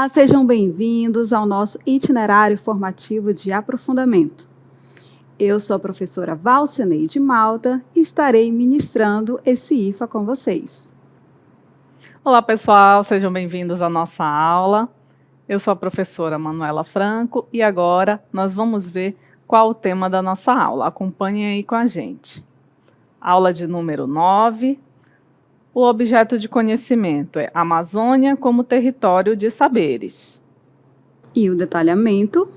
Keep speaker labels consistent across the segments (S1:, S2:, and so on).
S1: Olá, sejam bem-vindos ao nosso itinerário formativo de aprofundamento. Eu sou a professora Valceneide Malta e estarei ministrando esse IFA com vocês.
S2: Olá, pessoal, sejam bem-vindos à nossa aula. Eu sou a professora Manuela Franco e agora nós vamos ver qual o tema da nossa aula. Acompanhem aí com a gente. Aula de número 9. O objeto de conhecimento é Amazônia como território de saberes.
S1: E o detalhamento,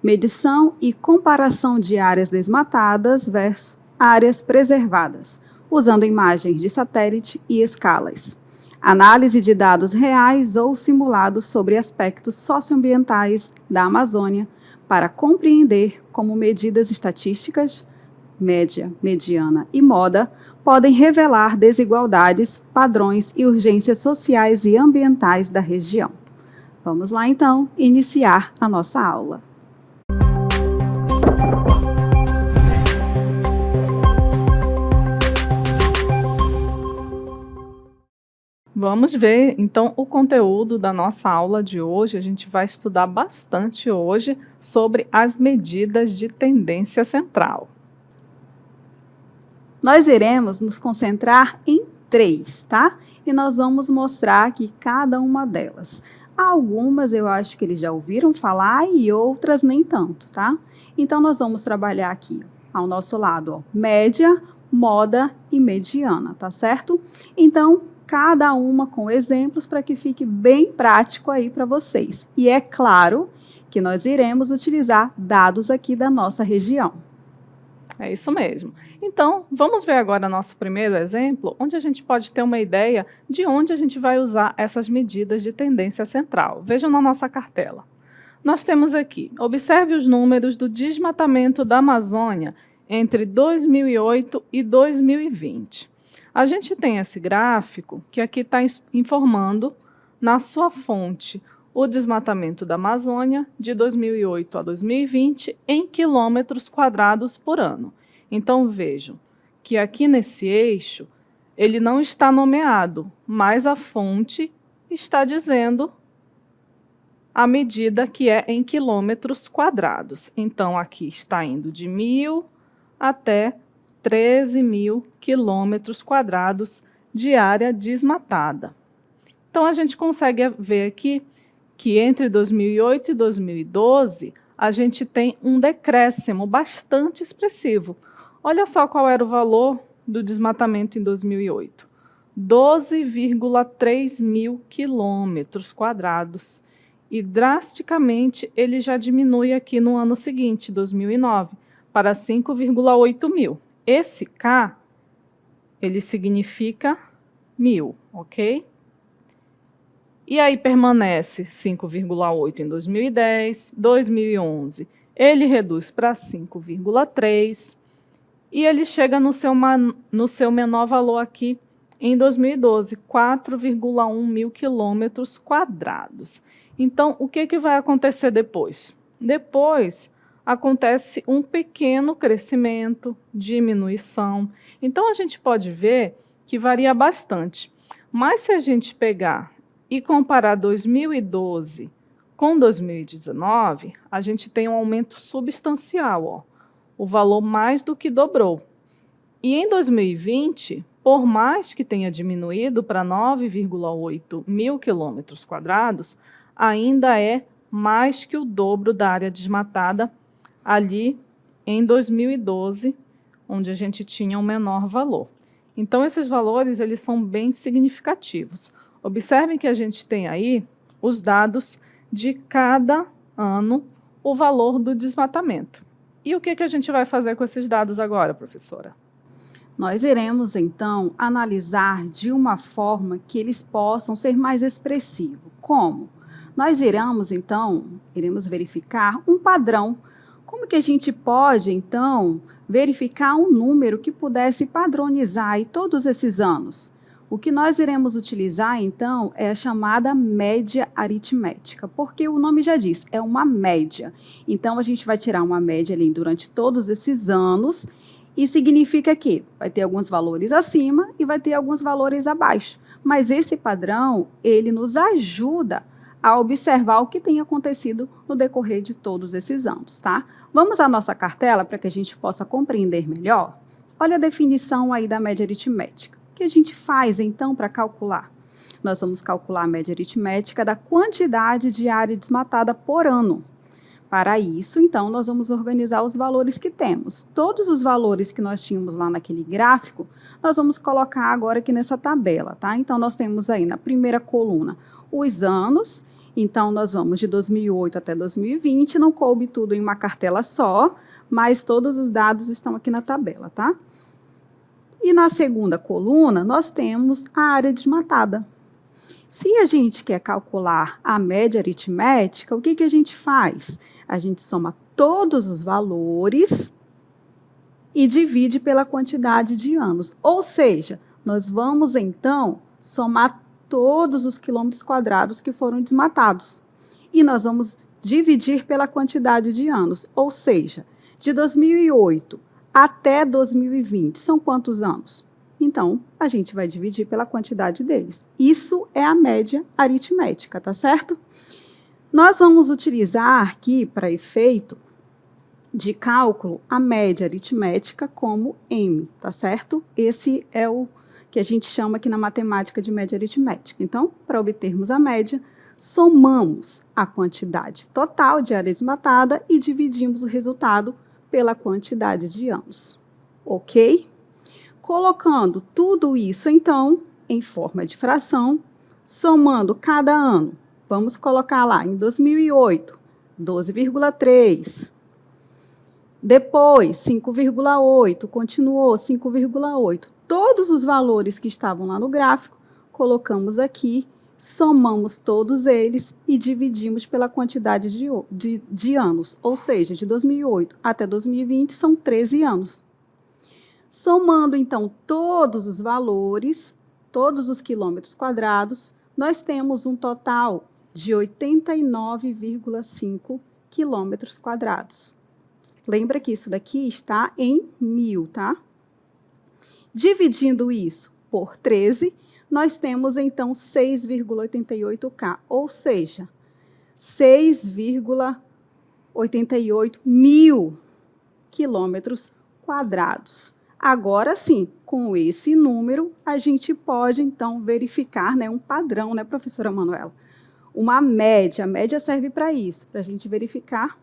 S1: medição e comparação de áreas desmatadas versus áreas preservadas, usando imagens de satélite e escalas. Análise de dados reais ou simulados sobre aspectos socioambientais da Amazônia para compreender como medidas estatísticas, média, mediana e moda, podem revelar desigualdades, padrões e urgências sociais e ambientais da região. Vamos lá, então, iniciar a nossa aula.
S2: Vamos ver, então, o conteúdo da nossa aula de hoje. A gente vai estudar bastante hoje sobre as medidas de tendência central.
S1: Nós iremos nos concentrar em 3, tá? E nós vamos mostrar aqui cada uma delas. Algumas eu acho que eles já ouviram falar e outras nem tanto, tá? Então, nós vamos trabalhar aqui ao nosso lado, ó, média, moda e mediana, tá certo? Então, cada uma com exemplos para que fique bem prático aí para vocês. E é claro que nós iremos utilizar dados aqui da nossa região.
S2: É isso mesmo. Então, vamos ver agora nosso primeiro exemplo, onde a gente pode ter uma ideia de onde a gente vai usar essas medidas de tendência central. Vejam na nossa cartela. Nós temos aqui, observe os números do desmatamento da Amazônia entre 2008 e 2020. A gente tem esse gráfico que aqui está informando na sua fonte o desmatamento da Amazônia de 2008 a 2020 em quilômetros quadrados por ano. Então, vejam que aqui nesse eixo, ele não está nomeado, mas a fonte está dizendo a medida que é em quilômetros quadrados. Então, aqui está indo de 1.000 até 13.000 quilômetros quadrados de área desmatada. Então, a gente consegue ver aqui que entre 2008 e 2012, a gente tem um decréscimo bastante expressivo. Olha só qual era o valor do desmatamento em 2008. 12,3 mil quilômetros quadrados. E, drasticamente, ele já diminui aqui no ano seguinte, 2009, para 5,8 mil. Esse K, ele significa 1.000, ok? E aí permanece 5,8 em 2010, 2011, ele reduz para 5,3 e ele chega no seu menor valor aqui em 2012, 4,1 mil quilômetros quadrados. Então, o que vai acontecer depois? Depois acontece um pequeno crescimento, diminuição. Então, a gente pode ver que varia bastante. Mas se a gente pegar e comparar 2012 com 2019, a gente tem um aumento substancial, ó. O valor mais do que dobrou. E em 2020, por mais que tenha diminuído para 9,8 mil quilômetros quadrados, ainda é mais que o dobro da área desmatada ali em 2012, onde a gente tinha um menor valor. Então, esses valores eles são bem significativos. Observem que a gente tem aí os dados de cada ano, o valor do desmatamento. E o que a gente vai fazer com esses dados agora, professora?
S1: Nós iremos, então, analisar de uma forma que eles possam ser mais expressivos. Como? Nós iremos verificar um padrão. Como que a gente pode, então, verificar um número que pudesse padronizar aí todos esses anos? O que nós iremos utilizar, então, é a chamada média aritmética, porque o nome já diz, é uma média. Então, a gente vai tirar uma média ali durante todos esses anos e significa que vai ter alguns valores acima e vai ter alguns valores abaixo. Mas esse padrão, ele nos ajuda a observar o que tem acontecido no decorrer de todos esses anos, tá? Vamos à nossa cartela para que a gente possa compreender melhor? Olha a definição aí da média aritmética. O que a gente faz, então, para calcular? Nós vamos calcular a média aritmética da quantidade de área desmatada por ano. Para isso, então, nós vamos organizar os valores que temos. Todos os valores que nós tínhamos lá naquele gráfico, nós vamos colocar agora aqui nessa tabela, tá? Então, nós temos aí na primeira coluna os anos. Então, nós vamos de 2008 até 2020. Não coube tudo em uma cartela só, mas todos os dados estão aqui na tabela, tá? E na segunda coluna, nós temos a área desmatada. Se a gente quer calcular a média aritmética, o que a gente faz? A gente soma todos os valores e divide pela quantidade de anos. Ou seja, nós vamos, então, somar todos os quilômetros quadrados que foram desmatados. E nós vamos dividir pela quantidade de anos. Ou seja, de 2008 até 2020, são quantos anos? Então, a gente vai dividir pela quantidade deles. Isso é a média aritmética, tá certo? Nós vamos utilizar aqui, para efeito de cálculo, a média aritmética como M, tá certo? Esse é o que a gente chama aqui na matemática de média aritmética. Então, para obtermos a média, somamos a quantidade total de área desmatada e dividimos o resultado pela quantidade de anos. Ok? Colocando tudo isso, então, em forma de fração, somando cada ano. Vamos colocar lá, em 2008, 12,3. Depois, 5,8. Continuou, 5,8. Todos os valores que estavam lá no gráfico, colocamos aqui, somamos todos eles e dividimos pela quantidade de anos. Ou seja, de 2008 até 2020, são 13 anos. Somando, então, todos os valores, todos os quilômetros quadrados, nós temos um total de 89,5 quilômetros quadrados. Lembra que isso daqui está em 1000, tá? Dividindo isso por 13, nós temos, então, 6,88K, ou seja, 6,88 mil quilômetros quadrados. Agora sim, com esse número, a gente pode, então, verificar, né, um padrão, né, professora Manuela? Uma média. A média serve para isso, para a gente verificar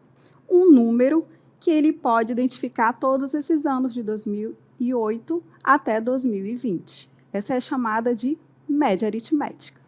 S1: um número que ele pode identificar todos esses anos de 2008 até 2020. Essa é chamada de média aritmética.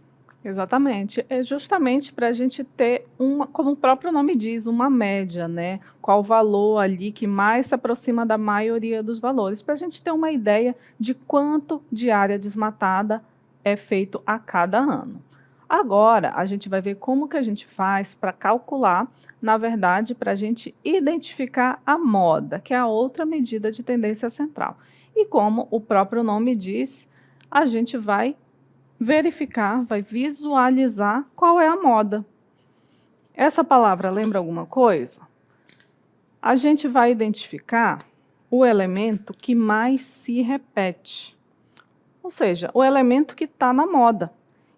S2: Exatamente. É justamente para a gente ter como o próprio nome diz, uma média, né? Qual o valor ali que mais se aproxima da maioria dos valores, para a gente ter uma ideia de quanto de área desmatada é feito a cada ano. Agora, a gente vai ver como que a gente faz para calcular, na verdade, para a gente identificar a moda, que é a outra medida de tendência central. E como o próprio nome diz, a gente vai verificar, vai visualizar qual é a moda. Essa palavra lembra alguma coisa? A gente vai identificar o elemento que mais se repete, ou seja, o elemento que está na moda.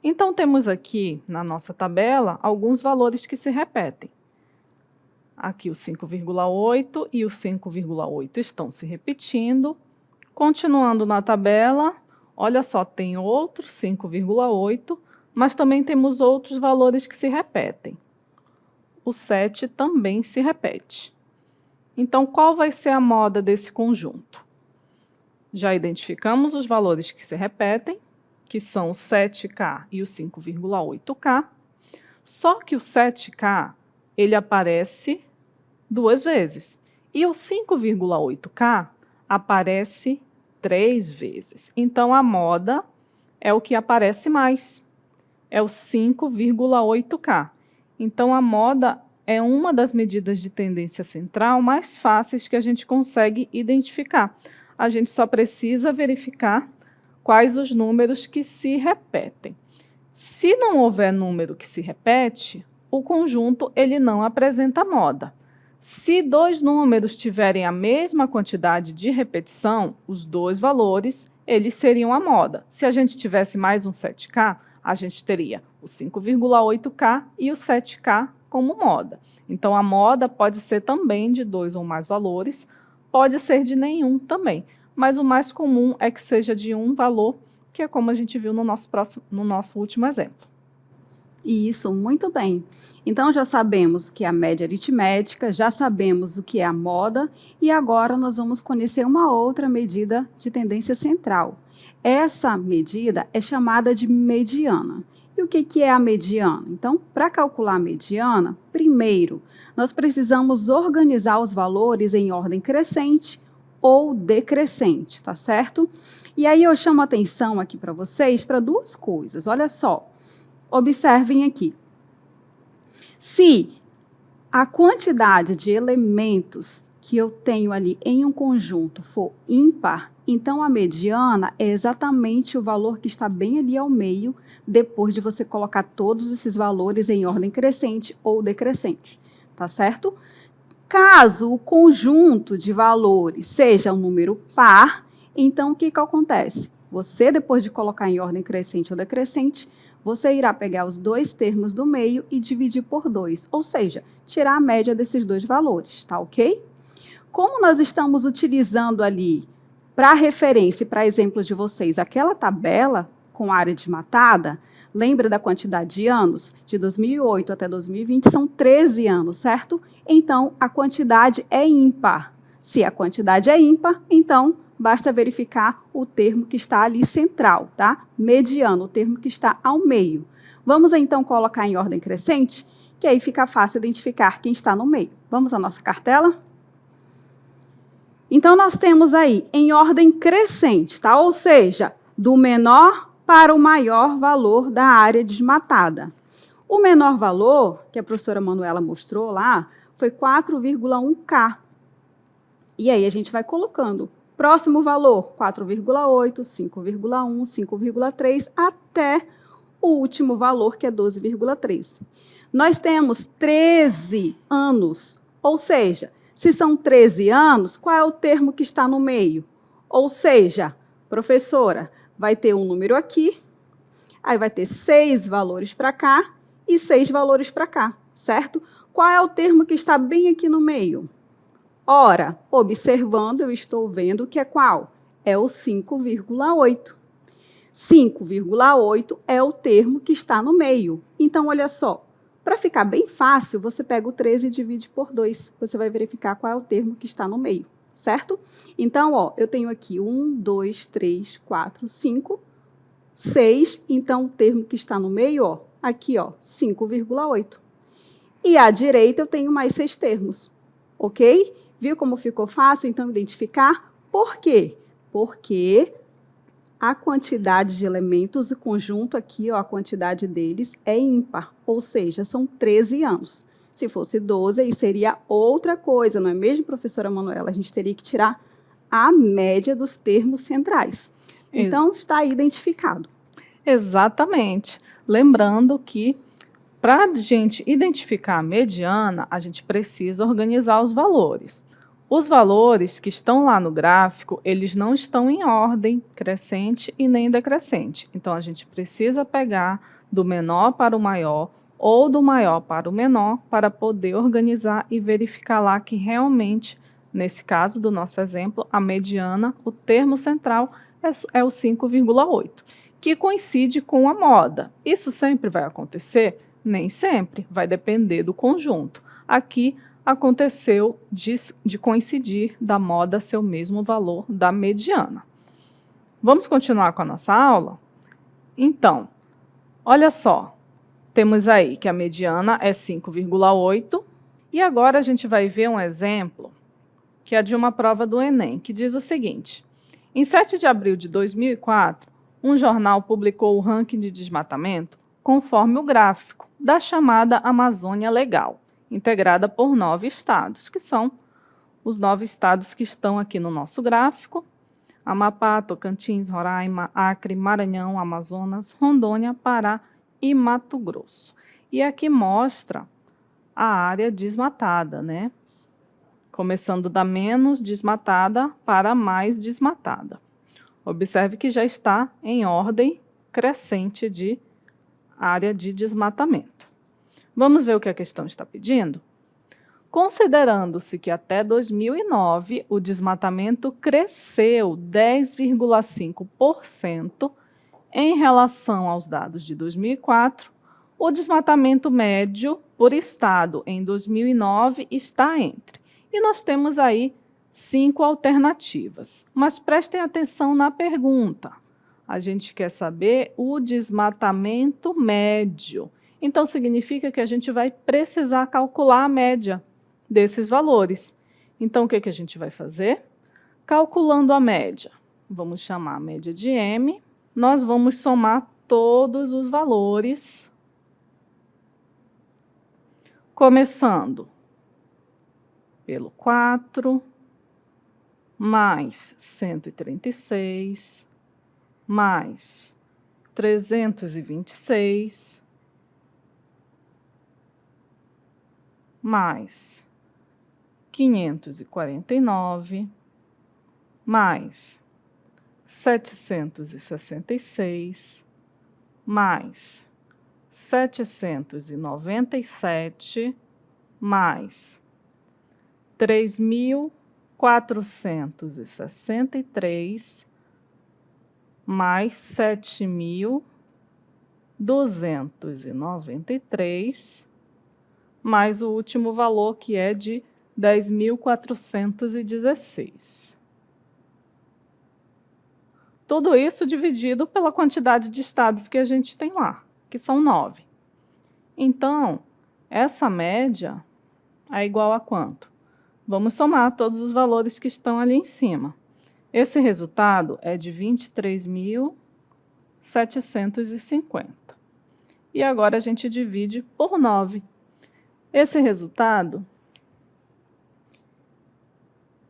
S2: Então, temos aqui na nossa tabela alguns valores que se repetem. Aqui o 5,8 e o 5,8 estão se repetindo. Continuando na tabela, olha só, tem outro 5,8, mas também temos outros valores que se repetem. O 7 também se repete. Então, qual vai ser a moda desse conjunto? Já identificamos os valores que se repetem, que são o 7K e o 5,8K. Só que o 7K, ele aparece duas vezes. E o 5,8K aparece 3 vezes. Então, a moda é o que aparece mais. É o 5,8K. Então, a moda é uma das medidas de tendência central mais fáceis que a gente consegue identificar. A gente só precisa verificar quais os números que se repetem. Se não houver número que se repete, o conjunto ele não apresenta moda. Se dois números tiverem a mesma quantidade de repetição, os dois valores, eles seriam a moda. Se a gente tivesse mais um 7K, a gente teria o 5,8K e o 7K como moda. Então, a moda pode ser também de 2 ou mais valores, pode ser de nenhum também, mas o mais comum é que seja de um valor, que é como a gente viu no nosso último exemplo.
S1: Isso, muito bem. Então, já sabemos o que é a média aritmética, já sabemos o que é a moda, e agora nós vamos conhecer uma outra medida de tendência central. Essa medida é chamada de mediana. E o que é a mediana? Então, para calcular a mediana, primeiro, nós precisamos organizar os valores em ordem crescente ou decrescente, tá certo? E aí eu chamo a atenção aqui para vocês para duas coisas. Olha só, observem aqui. Se a quantidade de elementos que eu tenho ali em um conjunto for ímpar, então a mediana é exatamente o valor que está bem ali ao meio, depois de você colocar todos esses valores em ordem crescente ou decrescente, tá certo? Caso o conjunto de valores seja um número par, então o que acontece? Você, depois de colocar em ordem crescente ou decrescente, você irá pegar os dois termos do meio e dividir por 2, ou seja, tirar a média desses dois valores, tá ok? Como nós estamos utilizando ali, para referência e para exemplos de vocês, aquela tabela com área desmatada, lembra da quantidade de anos? De 2008 até 2020 são 13 anos, certo? Então, a quantidade é ímpar. Se a quantidade é ímpar, então basta verificar o termo que está ali central, tá? Mediano, o termo que está ao meio. Vamos então colocar em ordem crescente, que aí fica fácil identificar quem está no meio. Vamos à nossa cartela? Então, nós temos aí em ordem crescente, tá? Ou seja, do menor para o maior valor da área desmatada. O menor valor, que a professora Manuela mostrou lá, foi 4,1K. E aí a gente vai colocando. Próximo valor, 4,8, 5,1, 5,3, até o último valor, que é 12,3. Nós temos 13 anos, ou seja, se são 13 anos, qual é o termo que está no meio? Ou seja, professora, vai ter um número aqui, aí vai ter 6 valores para cá e 6 valores para cá, certo? Qual é o termo que está bem aqui no meio? Ora, observando, eu estou vendo que é qual? É o 5,8. 5,8 é o termo que está no meio. Então, olha só, para ficar bem fácil, você pega o 13 e divide por 2. Você vai verificar qual é o termo que está no meio, certo? Então, ó, eu tenho aqui 1, 2, 3, 4, 5, 6. Então, o termo que está no meio, ó, aqui, ó, 5,8. E à direita eu tenho mais 6 termos, ok? Viu como ficou fácil, então, identificar? Por quê? Porque a quantidade de elementos, o conjunto aqui, ó, a quantidade deles é ímpar, ou seja, são 13 anos. Se fosse 12, aí seria outra coisa, não é mesmo, professora Manuela? A gente teria que tirar a média dos termos centrais. Então, está aí identificado.
S2: Exatamente. Lembrando que, para a gente identificar a mediana, a gente precisa organizar os valores. Os valores que estão lá no gráfico, eles não estão em ordem crescente e nem decrescente. Então, a gente precisa pegar do menor para o maior ou do maior para o menor para poder organizar e verificar lá que realmente, nesse caso do nosso exemplo, a mediana, o termo central é o 5,8, que coincide com a moda. Isso sempre vai acontecer? Nem sempre, vai depender do conjunto. Aqui, aconteceu de coincidir da moda ser o mesmo valor da mediana. Vamos continuar com a nossa aula? Então, olha só, temos aí que a mediana é 5,8 e agora a gente vai ver um exemplo que é de uma prova do Enem, que diz o seguinte: em 7 de abril de 2004, um jornal publicou o ranking de desmatamento conforme o gráfico da chamada Amazônia Legal, integrada por 9 estados, que são os 9 estados que estão aqui no nosso gráfico: Amapá, Tocantins, Roraima, Acre, Maranhão, Amazonas, Rondônia, Pará e Mato Grosso. E aqui mostra a área desmatada, né? Começando da menos desmatada para a mais desmatada. Observe que já está em ordem crescente de área de desmatamento. Vamos ver o que a questão está pedindo? Considerando-se que até 2009 o desmatamento cresceu 10,5% em relação aos dados de 2004, o desmatamento médio por estado em 2009 está entre. E nós temos aí 5 alternativas. Mas prestem atenção na pergunta. A gente quer saber o desmatamento médio. Então, significa que a gente vai precisar calcular a média desses valores. Então, o que a gente vai fazer? Calculando a média. Vamos chamar a média de M. Nós vamos somar todos os valores, começando pelo 4, mais 136, mais 326, mais 549, mais 766, mais 797, mais 3.463, mais 7.293, mais o último valor, que é de 10.416. Tudo isso dividido pela quantidade de estados que a gente tem lá, que são 9. Então, essa média é igual a quanto? Vamos somar todos os valores que estão ali em cima. Esse resultado é de 23.750. E agora a gente divide por 9. Esse resultado,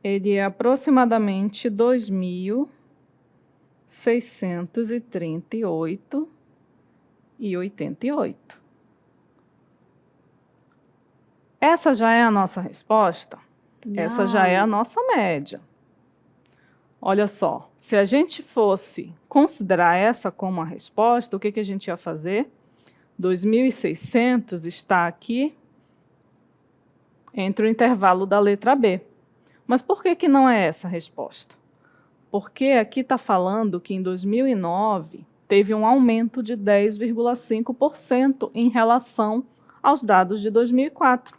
S2: ele é aproximadamente 2.638,88. Essa já é a nossa resposta?
S1: Não.
S2: Essa já é a nossa média. Olha só, se a gente fosse considerar essa como a resposta, o que a gente ia fazer? 2.600 está aqui entre o intervalo da letra B. Mas por que não é essa a resposta? Porque aqui está falando que em 2009 teve um aumento de 10,5% em relação aos dados de 2004.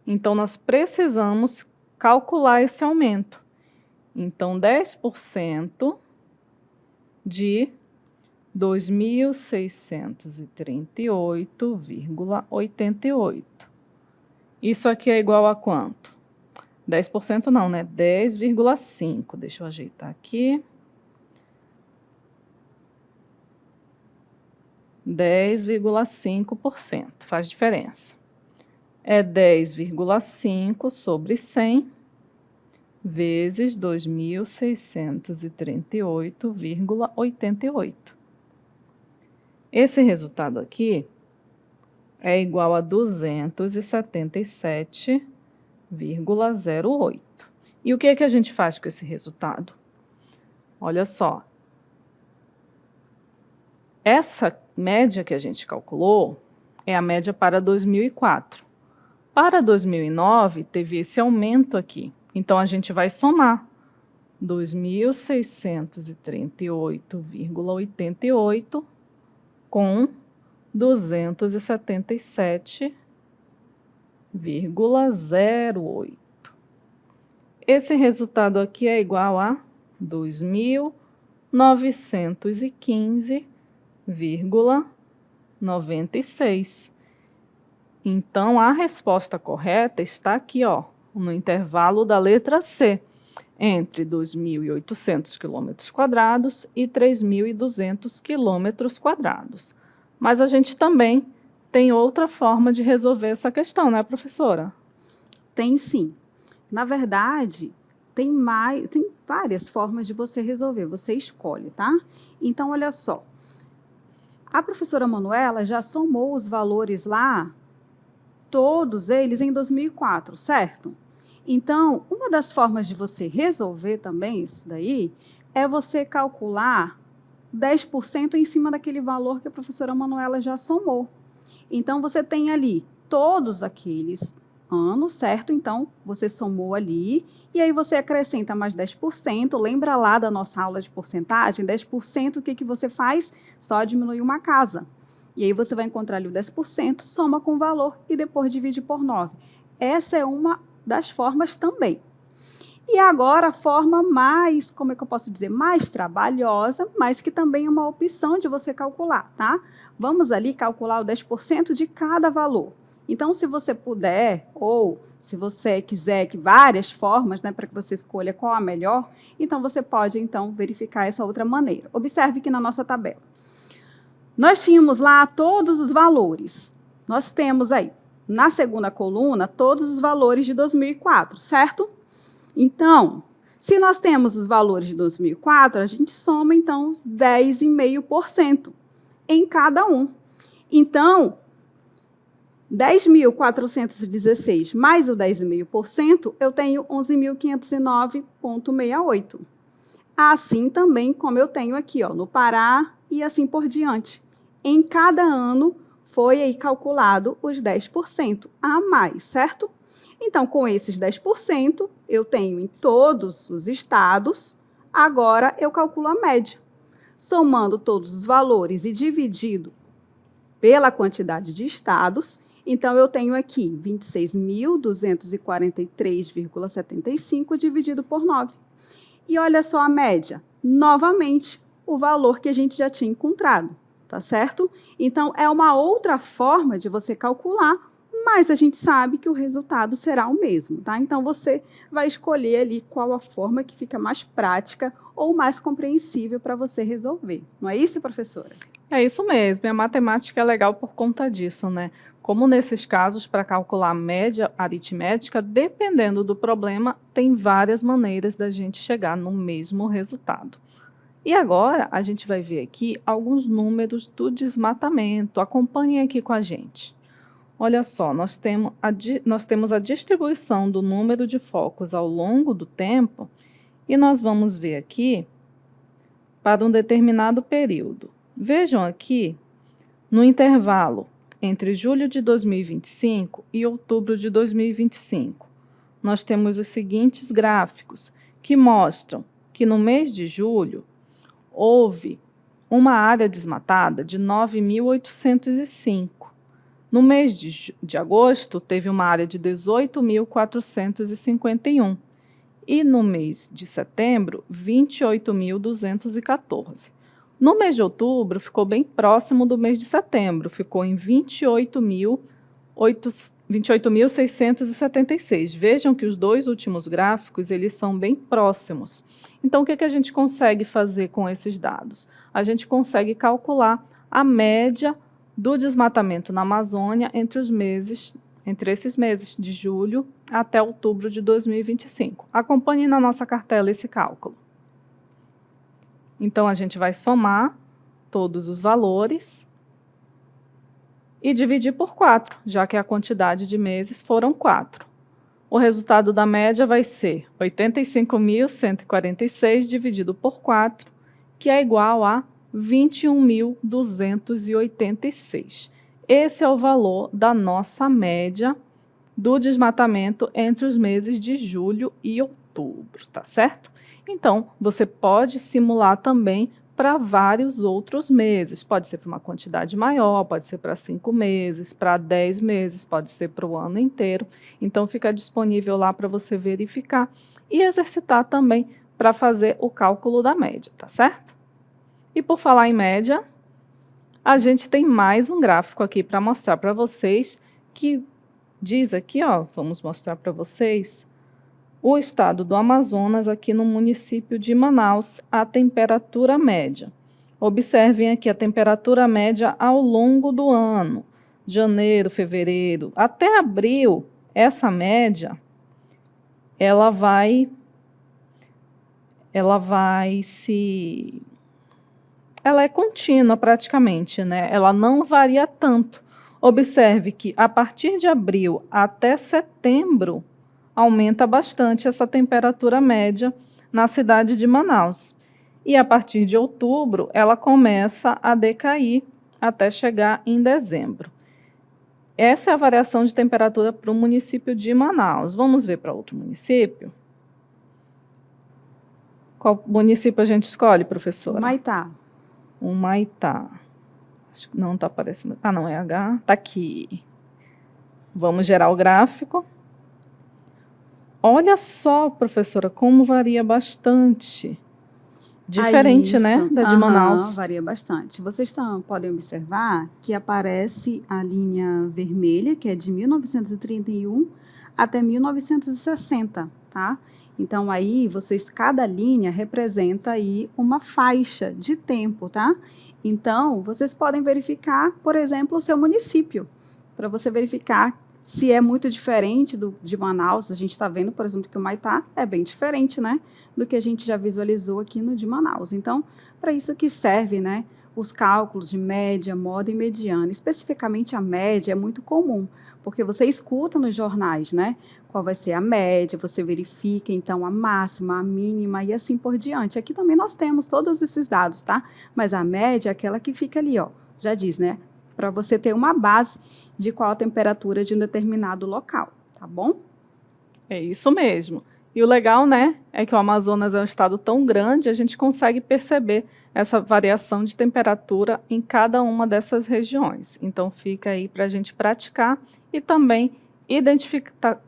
S2: Então, nós precisamos calcular esse aumento. Então, 10% de 2.638,88. Isso aqui é igual a quanto? 10% não, né? 10,5%. Deixa eu ajeitar aqui. 10,5%. Faz diferença. É 10,5 sobre 100 vezes 2.638,88. Esse resultado aqui é igual a 277,08. E o que é que a gente faz com esse resultado? Olha só. Essa média que a gente calculou é a média para 2004. Para 2009, teve esse aumento aqui. Então, a gente vai somar 2.638,88 com 277,08. Esse resultado aqui é igual a 2.915,96. Então, a resposta correta está aqui, ó, no intervalo da letra C, entre 2.800 km² e 3.200 km². Mas a gente também tem outra forma de resolver essa questão, né, professora?
S1: Tem sim. Na verdade, tem várias formas de você resolver, você escolhe, tá? Então, olha só. A professora Manuela já somou os valores lá, todos eles em 2004, certo? Então, uma das formas de você resolver também isso daí é você calcular 10% em cima daquele valor que a professora Manuela já somou. Então, você tem ali todos aqueles anos, certo? Então, você somou ali, e aí você acrescenta mais 10%. Lembra lá da nossa aula de porcentagem? 10%, o que você faz? Só diminui uma casa. E aí você vai encontrar ali o 10%, soma com o valor e depois divide por 9. Essa é uma das formas também. E agora a forma mais, como é que eu posso dizer, mais trabalhosa, mas que também é uma opção de você calcular, tá? Vamos ali calcular o 10% de cada valor. Então, se você puder, ou se você quiser que várias formas, né, para que você escolha qual a melhor, então você pode, então, verificar essa outra maneira. Observe que na nossa tabela, nós tínhamos lá todos os valores. Nós temos aí, na segunda coluna, todos os valores de 2004, certo? Então, se nós temos os valores de 2004, a gente soma, então, os 10,5% em cada um. Então, 10.416 mais o 10,5%, eu tenho 11.509,68. Assim também como eu tenho aqui, ó, no Pará e assim por diante. Em cada ano foi aí calculado os 10% a mais, certo? Então, com esses 10%, eu tenho em todos os estados, agora eu calculo a média. Somando todos os valores e dividido pela quantidade de estados, então eu tenho aqui 26.243,75 dividido por 9. E olha só a média, novamente, o valor que a gente já tinha encontrado, tá certo? Então, é uma outra forma de você calcular, mas a gente sabe que o resultado será o mesmo, tá? Então, você vai escolher ali qual a forma que fica mais prática ou mais compreensível para você resolver. Não é isso, professora?
S2: É isso mesmo, e a matemática é legal por conta disso, né? Como nesses casos, para calcular a média aritmética, dependendo do problema, tem várias maneiras da gente chegar no mesmo resultado. E agora, a gente vai ver aqui alguns números do desmatamento. Acompanhem aqui com a gente. Olha só, nós temos a distribuição do número de focos ao longo do tempo e nós vamos ver aqui para um determinado período. Vejam aqui, no intervalo entre julho de 2025 e outubro de 2025, nós temos os seguintes gráficos que mostram que no mês de julho houve uma área desmatada de 9.805. No mês de agosto, teve uma área de 18.451. E no mês de setembro, 28.214. No mês de outubro, ficou bem próximo do mês de setembro, ficou em 28.676. Vejam que os dois últimos gráficos, eles são bem próximos. Então, o que a gente consegue fazer com esses dados? A gente consegue calcular a média do desmatamento na Amazônia entre esses meses de julho até outubro de 2025. Acompanhe na nossa cartela esse cálculo. Então, a gente vai somar todos os valores e dividir por 4, já que a quantidade de meses foram 4. O resultado da média vai ser 85.146 dividido por 4, que é igual a 21.286. Esse é o valor da nossa média do desmatamento entre os meses de julho e outubro, tá certo? Então, você pode simular também para vários outros meses. Pode ser para uma quantidade maior, pode ser para 5 meses, para 10 meses, pode ser para o ano inteiro. Então, fica disponível lá para você verificar e exercitar também para fazer o cálculo da média, tá certo? E por falar em média, a gente tem mais um gráfico aqui para mostrar para vocês, que diz aqui, ó, vamos mostrar para vocês, o estado do Amazonas, aqui no município de Manaus, a temperatura média. Observem aqui a temperatura média ao longo do ano, janeiro, fevereiro, até abril, essa média, ela vai é contínua praticamente, né? Ela não varia tanto. Observe que a partir de abril até setembro aumenta bastante essa temperatura média na cidade de Manaus. E a partir de outubro, ela começa a decair até chegar em dezembro. Essa é a variação de temperatura para o município de Manaus. Vamos ver para outro município? Qual município a gente escolhe, professora?
S1: Humaitá.
S2: Humaitá. Acho que não está aparecendo. Ah, não, é H. Está aqui. Vamos gerar o gráfico. Olha só, professora, como varia bastante. Diferente, né, da de Manaus.
S1: Varia bastante. Vocês podem observar que aparece a linha vermelha, que é de 1931 até 1960, tá? Então, aí, cada linha representa aí uma faixa de tempo, tá? Então, vocês podem verificar, por exemplo, o seu município, para você verificar se é muito diferente de Manaus. A gente está vendo, por exemplo, que o Humaitá é bem diferente, né, do que a gente já visualizou aqui no de Manaus. Então, para isso que serve, né, os cálculos de média, moda e mediana. Especificamente a média é muito comum, porque você escuta nos jornais, né, qual vai ser a média, você verifica, então, a máxima, a mínima e assim por diante. Aqui também nós temos todos esses dados, tá? Mas a média é aquela que fica ali, ó, já diz, né, para você ter uma base de qual a temperatura de um determinado local, tá bom?
S2: É isso mesmo. E o legal, né, é que o Amazonas é um estado tão grande, a gente consegue perceber essa variação de temperatura em cada uma dessas regiões. Então, fica aí para a gente praticar e também identificar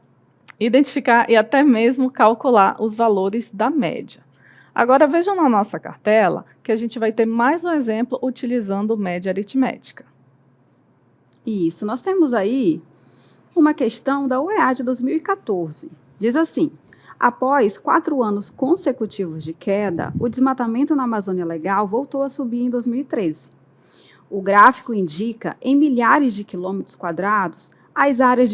S2: e até mesmo calcular os valores da média. Agora, vejam na nossa cartela que a gente vai ter mais um exemplo utilizando média aritmética.
S1: Isso, nós temos aí uma questão da UEA de 2014. Diz assim: após 4 anos consecutivos de queda, o desmatamento na Amazônia Legal voltou a subir em 2013. O gráfico indica, em milhares de quilômetros quadrados, as áreas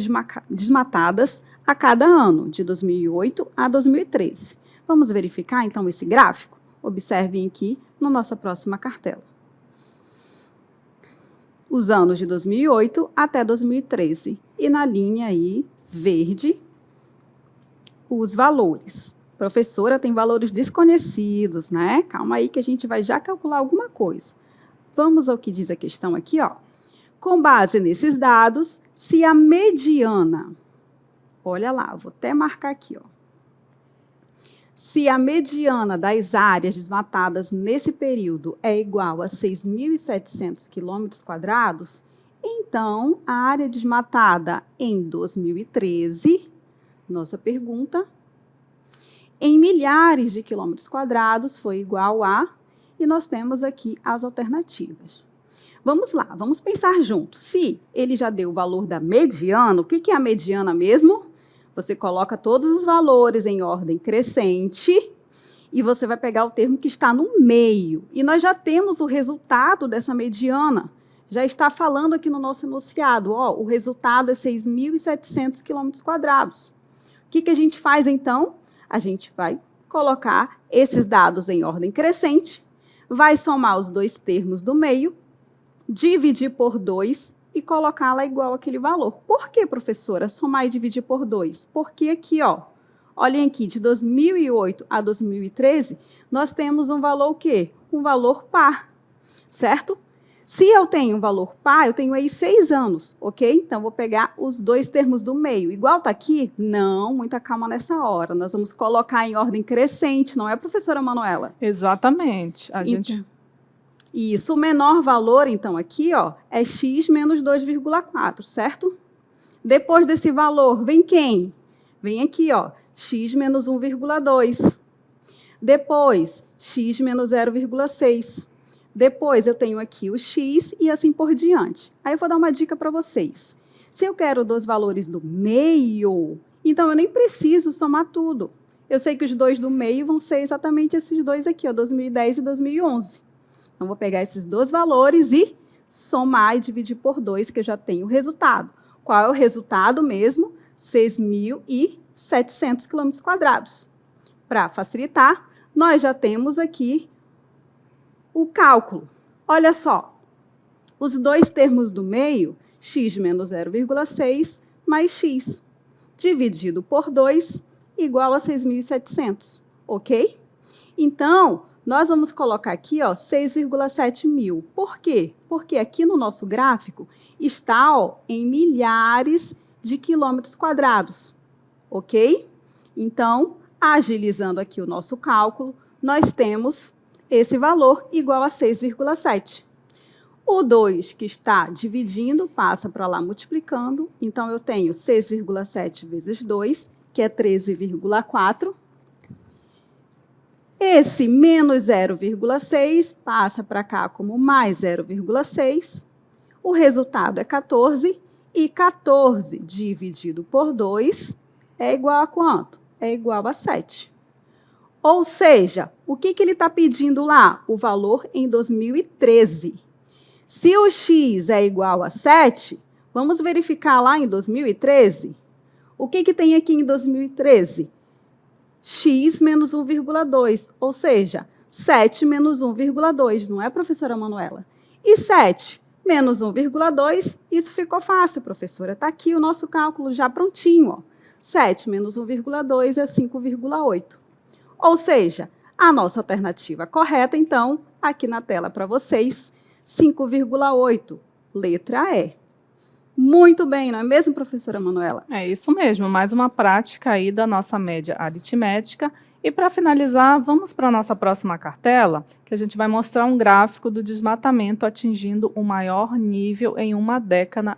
S1: desmatadas a cada ano, de 2008 a 2013. Vamos verificar, então, esse gráfico? Observem aqui na nossa próxima cartela. Os anos de 2008 até 2013. E na linha aí, verde, os valores. Professora, tem valores desconhecidos, né? Calma aí que a gente vai já calcular alguma coisa. Vamos ao que diz a questão aqui, ó. Com base nesses dados, se a mediana, olha lá, vou até marcar aqui, ó. Se a mediana das áreas desmatadas nesse período é igual a 6.700 km², então a área desmatada em 2013, nossa pergunta, em milhares de quilômetros quadrados foi igual a, e nós temos aqui as alternativas. Vamos lá, vamos pensar juntos. Se ele já deu o valor da mediana, o que é a mediana mesmo? Você coloca todos os valores em ordem crescente e você vai pegar o termo que está no meio. E nós já temos o resultado dessa mediana. Já está falando aqui no nosso enunciado, ó, o resultado é 6.700 km². O que a gente faz, então? A gente vai colocar esses dados em ordem crescente, vai somar os dois termos do meio, dividir por 2 e colocá-la igual àquele valor. Por que, professora, somar e dividir por 2? Porque aqui, ó, olhem aqui, de 2008 a 2013, nós temos um valor o quê? Um valor par, certo? Se eu tenho um valor par, eu tenho aí 6 anos, ok? Então, vou pegar os dois termos do meio. Igual está aqui? Não, muita calma nessa hora. Nós vamos colocar em ordem crescente, não é, professora Manuela?
S2: Exatamente.
S1: Isso, o menor valor, então, aqui, ó, é x menos 2,4, certo? Depois desse valor, vem quem? Vem aqui, ó, x menos 1,2. Depois, x menos 0,6. Depois, eu tenho aqui o x e assim por diante. Aí, eu vou dar uma dica para vocês. Se eu quero dos valores do meio, então eu nem preciso somar tudo. Eu sei que os dois do meio vão ser exatamente esses dois aqui, ó, 2010 e 2011. Então, vou pegar esses dois valores e somar e dividir por 2, que eu já tenho o resultado. Qual é o resultado mesmo? 6.700 km². Para facilitar, nós já temos aqui o cálculo. Olha só, os dois termos do meio, x menos 0,6 mais x, dividido por 2, igual a 6.700, ok? Então, Nós vamos colocar aqui, ó, 6,7 mil. Por quê? Porque aqui no nosso gráfico está, ó, em milhares de quilômetros quadrados, ok? Então, agilizando aqui o nosso cálculo, nós temos esse valor igual a 6,7. O 2 que está dividindo passa para lá multiplicando, então eu tenho 6,7 vezes 2, que é 13,4. Esse menos 0,6 passa para cá como mais 0,6. O resultado é 14, e 14 dividido por 2 é igual a quanto? É igual a 7. Ou seja, o que ele está pedindo lá? O valor em 2013. Se o x é igual a 7, vamos verificar lá em 2013? O que tem aqui em 2013? X menos 1,2, ou seja, 7 menos 1,2, não é, professora Manuela? E 7 menos 1,2, isso ficou fácil, professora. Está aqui o nosso cálculo já prontinho, ó. 7 menos 1,2 é 5,8. Ou seja, a nossa alternativa correta, então, aqui na tela para vocês, 5,8, letra E. Muito bem, não é mesmo, professora Manuela?
S2: É isso mesmo, mais uma prática aí da nossa média aritmética. E para finalizar, vamos para a nossa próxima cartela, que a gente vai mostrar um gráfico do desmatamento atingindo o maior nível em uma década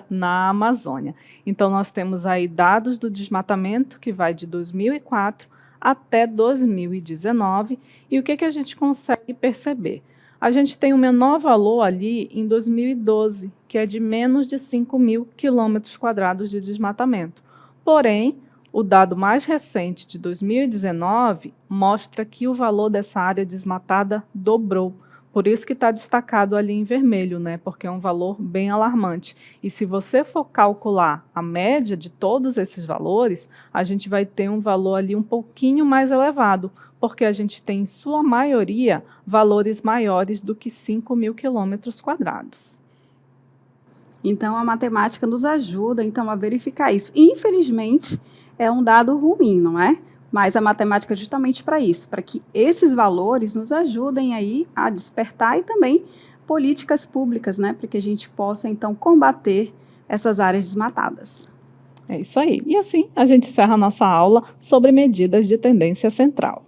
S2: na Amazônia. Então, nós temos aí dados do desmatamento que vai de 2004 até 2019. E o que a gente consegue perceber? A gente tem um menor valor ali em 2012, que é de menos de 5 mil quilômetros quadrados de desmatamento. Porém, o dado mais recente de 2019 mostra que o valor dessa área desmatada dobrou. Por isso que está destacado ali em vermelho, né? Porque é um valor bem alarmante. E se você for calcular a média de todos esses valores, a gente vai ter um valor ali um pouquinho mais elevado, porque a gente tem, em sua maioria, valores maiores do que 5 mil quilômetros quadrados.
S1: Então, a matemática nos ajuda, então, a verificar isso. Infelizmente, é um dado ruim, não é? Mas a matemática é justamente para isso, para que esses valores nos ajudem aí a despertar e também políticas públicas, né? Para que a gente possa, então, combater essas áreas desmatadas.
S2: É isso aí. E assim, a gente encerra a nossa aula sobre medidas de tendência central.